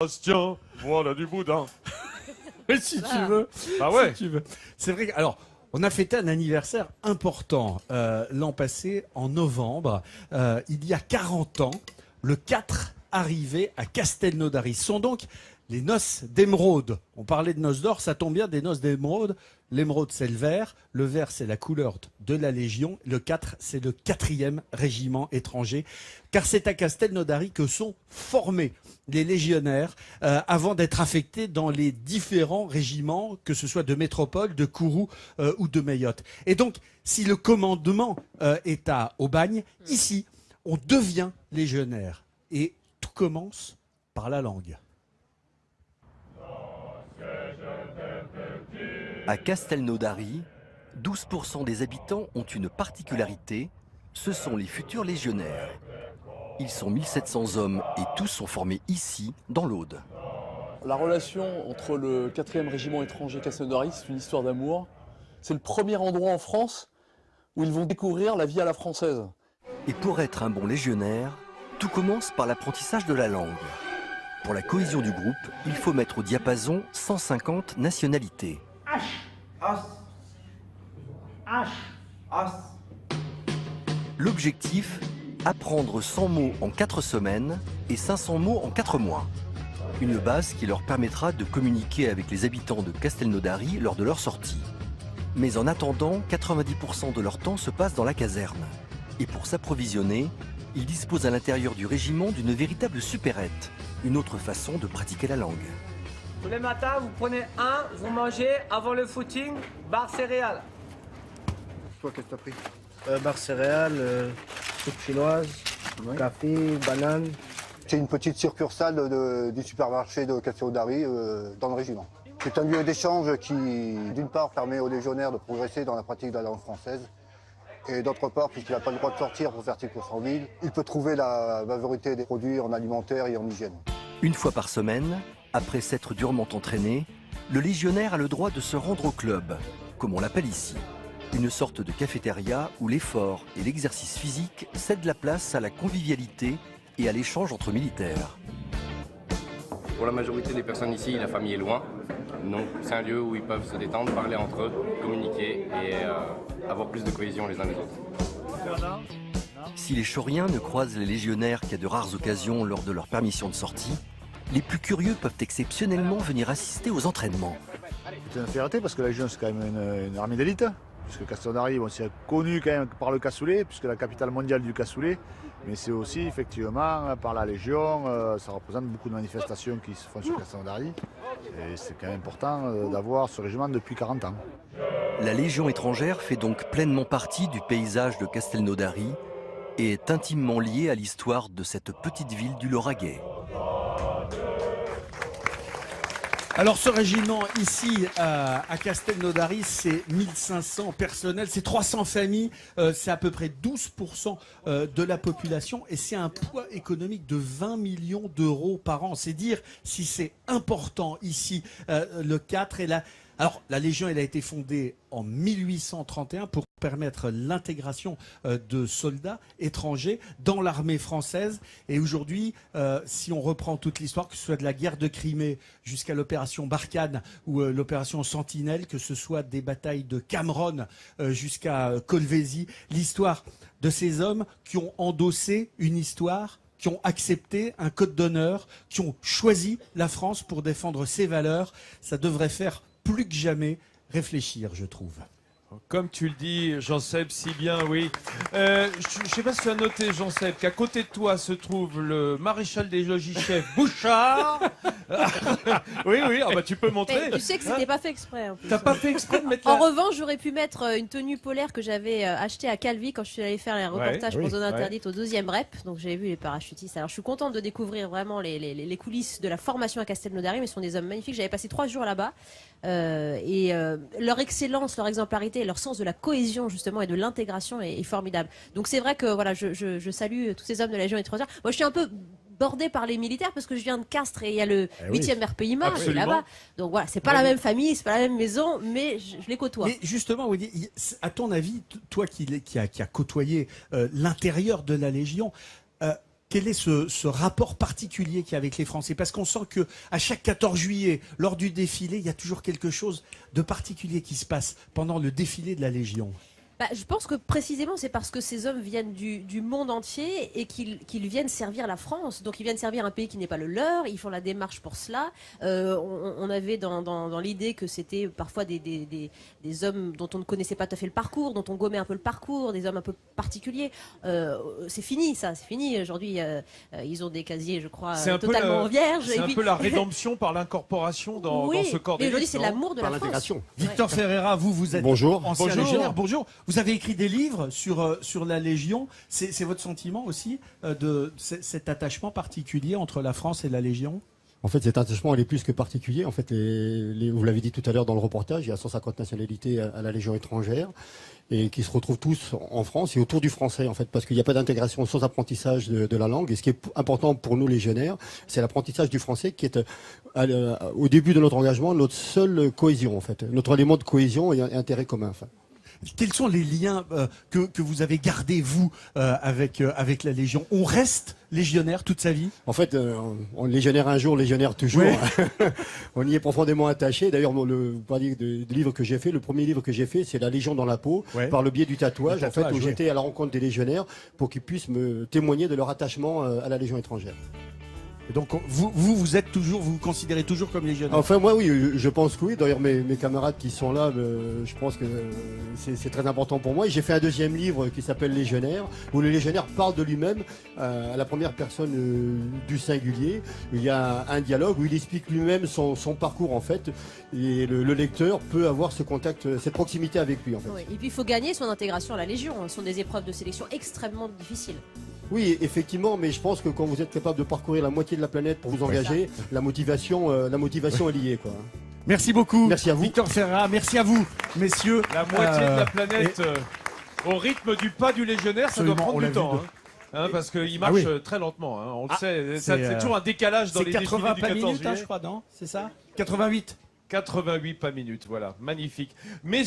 Bastien, voilà du boudin. Mais si tu veux. Ah ouais. Si tu veux. C'est vrai que, alors, on a fêté un anniversaire important l'an passé, en novembre. Il y a 40 ans, le 4 arrivait à Castelnaudary. Ce sont donc les noces d'émeraude. On parlait de noces d'or, ça tombe bien, des noces d'émeraude. L'émeraude, c'est le vert, c'est la couleur de la Légion. Le 4, c'est le 4e régiment étranger. Car c'est à Castelnaudary que sont formés les légionnaires avant d'être affectés dans les différents régiments, que ce soit de métropole, de Kourou ou de Mayotte. Et donc, si le commandement est à Aubagne, ici, on devient légionnaire. Et tout commence par la langue. À Castelnaudary, 12% des habitants ont une particularité, ce sont les futurs légionnaires. Ils sont 1700 hommes et tous sont formés ici, dans l'Aude. La relation entre le 4e régiment étranger Castelnaudary, c'est une histoire d'amour. C'est le premier endroit en France où ils vont découvrir la vie à la française. Et pour être un bon légionnaire, tout commence par l'apprentissage de la langue. Pour la cohésion du groupe, il faut mettre au diapason 150 nationalités. L'objectif, apprendre 100 mots en 4 semaines et 500 mots en 4 mois. Une base qui leur permettra de communiquer avec les habitants de Castelnaudary lors de leur sortie. Mais en attendant, 90% de leur temps se passe dans la caserne. Et pour s'approvisionner, ils disposent à l'intérieur du régiment d'une véritable supérette, une autre façon de pratiquer la langue. Tous les matins, vous prenez vous mangez avant le footing, barre céréales. Toi, qu'est-ce que t'as pris? Barre céréales, soupe chinoise, café, banane. C'est une petite succursale du supermarché de Castelnaudary dans le régiment. C'est un lieu d'échange qui, d'une part, permet aux légionnaires de progresser dans la pratique de la langue française, et d'autre part, puisqu'il n'a pas le droit de sortir pour faire circuler en ville, il peut trouver la majorité des produits en alimentaire et en hygiène. Une fois par semaine, après s'être durement entraîné, le légionnaire a le droit de se rendre au club, comme on l'appelle ici. Une sorte de cafétéria où l'effort et l'exercice physique cèdent la place à la convivialité et à l'échange entre militaires. Pour la majorité des personnes ici, la famille est loin. Donc c'est un lieu où ils peuvent se détendre, parler entre eux, communiquer et avoir plus de cohésion les uns les autres. Si les Chauriens ne croisent les légionnaires qu'à de rares occasions lors de leur permission de sortie, les plus curieux peuvent exceptionnellement venir assister aux entraînements. C'est une fierté parce que la Légion c'est quand même une armée d'élite. Puisque Castelnaudary, c'est connu quand même par le cassoulet, puisque la capitale mondiale du cassoulet. Mais c'est aussi effectivement par la Légion, ça représente beaucoup de manifestations qui se font sur Castelnaudary. Et c'est quand même important d'avoir ce régiment depuis 40 ans. La Légion étrangère fait donc pleinement partie du paysage de Castelnaudary et est intimement liée à l'histoire de cette petite ville du Lauragais. Alors ce régiment ici à Castelnaudary, c'est 1500 personnels, c'est 300 familles, c'est à peu près 12% de la population et c'est un poids économique de 20 millions d'euros par an. C'est dire si c'est important ici, le 4 et la... Alors, la Légion, elle a été fondée en 1831 pour permettre l'intégration de soldats étrangers dans l'armée française. Et aujourd'hui, si on reprend toute l'histoire, que ce soit de la guerre de Crimée jusqu'à l'opération Barkhane ou l'opération Sentinelle, que ce soit des batailles de Cameron jusqu'à Colvézi, l'histoire de ces hommes qui ont endossé une histoire, qui ont accepté un code d'honneur, qui ont choisi la France pour défendre ses valeurs, ça devrait faire plus que jamais réfléchir, je trouve. Comme tu le dis, Jean-Seb, si bien, oui. Je ne sais pas si tu as noté, Jean-Seb, qu'à côté de toi se trouve le maréchal des logis-chefs Bouchard. Oui, oui, ah bah, tu peux montrer. Mais tu sais que c'était pas fait exprès. T'as pas fait exprès de mettre En revanche, j'aurais pu mettre une tenue polaire que j'avais achetée à Calvi quand je suis allée faire les reportages pour Zone Interdite au 2e REP. Donc j'avais vu les parachutistes. Alors je suis contente de découvrir vraiment les coulisses de la formation à Castelnaudary, mais ce sont des hommes magnifiques. J'avais passé 3 jours là-bas. Leur excellence, leur exemplarité, leur sens de la cohésion justement et de l'intégration est formidable. Donc c'est vrai que voilà, je salue tous ces hommes de la Légion étrangère. Moi je suis un peu bordée par les militaires parce que je viens de Castres et il y a le 8e RPIMA là-bas. Donc voilà, c'est pas la même famille, c'est pas la même maison, mais je les côtoie. Mais justement, Wendy, à ton avis, toi qui a côtoyé l'intérieur de la Légion, Quel est ce rapport particulier qu'il y a avec les Français? Parce qu'on sent que à chaque 14 juillet, lors du défilé, il y a toujours quelque chose de particulier qui se passe pendant le défilé de la Légion. Bah, je pense que précisément c'est parce que ces hommes viennent du monde entier et qu'ils viennent servir la France. Donc ils viennent servir un pays qui n'est pas le leur, ils font la démarche pour cela. On avait dans l'idée que c'était parfois des hommes dont on ne connaissait pas tout à fait le parcours, dont on gommait un peu le parcours, des hommes un peu particuliers. C'est fini ça, c'est fini. Aujourd'hui ils ont des casiers, je crois, totalement vierges. C'est un peu la rédemption par l'incorporation dans ce corps d'élite. Aujourd'hui c'est l'amour de la France. Victor Ferreira, vous êtes bonjour. ancien légionnaire. Bonjour. Vous avez écrit des livres sur la Légion. C'est votre sentiment aussi de cet attachement particulier entre la France et la Légion? En fait, cet attachement, il est plus que particulier. En fait, vous l'avez dit tout à l'heure dans le reportage, il y a 150 nationalités à la Légion étrangère et qui se retrouvent tous en France et autour du français, en fait, parce qu'il n'y a pas d'intégration sans apprentissage de la langue. Et ce qui est important pour nous, légionnaires, c'est l'apprentissage du français qui est, au début de notre engagement, notre seule cohésion, en fait. Notre élément de cohésion et intérêt commun, enfin. Quels sont les liens que vous avez gardés, vous, avec la Légion? On reste légionnaire toute sa vie? En fait, on légionnaire un jour, légionnaire toujours. Ouais. On y est profondément attaché. D'ailleurs, vous parliez du livre que j'ai fait. Le premier livre que j'ai fait, c'est La Légion dans la peau, ouais. Par le biais du tatouage, en fait, où j'étais à la rencontre des légionnaires pour qu'ils puissent me témoigner de leur attachement à la Légion étrangère. Et donc vous êtes toujours, vous considérez toujours comme légionnaire? Enfin moi oui, je pense que oui. D'ailleurs mes camarades qui sont là, je pense que c'est très important pour moi. Et j'ai fait un deuxième livre qui s'appelle Légionnaire, où le légionnaire parle de lui-même à la première personne du singulier. Il y a un dialogue où il explique lui-même son parcours en fait, et le lecteur peut avoir ce contact, cette proximité avec lui en fait. Oui. Et puis il faut gagner son intégration à la Légion. Ce sont des épreuves de sélection extrêmement difficiles. Oui, effectivement, mais je pense que quand vous êtes capable de parcourir la moitié de la planète pour vous engager, la motivation est liée, quoi. Merci beaucoup. Merci à vous. Victor Ferreira, merci à vous, messieurs. La moitié de la planète, au rythme du pas du légionnaire, ça doit prendre du temps. Parce qu'il marche très lentement, hein, on le sait. C'est toujours un décalage dans les défilés du 14 juillet. C'est 80 pas minutes, je crois, non? C'est ça? 88. 88 pas minutes, voilà. Magnifique. Mais